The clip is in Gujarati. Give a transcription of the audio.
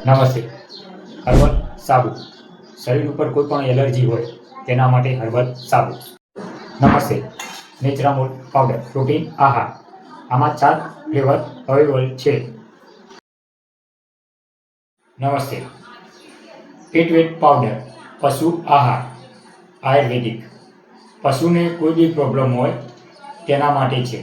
નમસ્તે. હર્બલ સાબુ શરીર ઉપર કોઈ પણ એલર્જી હોય તેના માટે હર્બલ સાબુ. નમસ્તે. નેચરામોલ પાવડર પ્રોટીન આહાર. આમાં 4 ફ્લેવર અવેલેબલ છે. નમસ્તે. ફિટવેટ પાવડર પશુ આહાર આયુર્વેદિક. પશુને કોઈ બી પ્રોબ્લેમ હોય તેના માટે છે.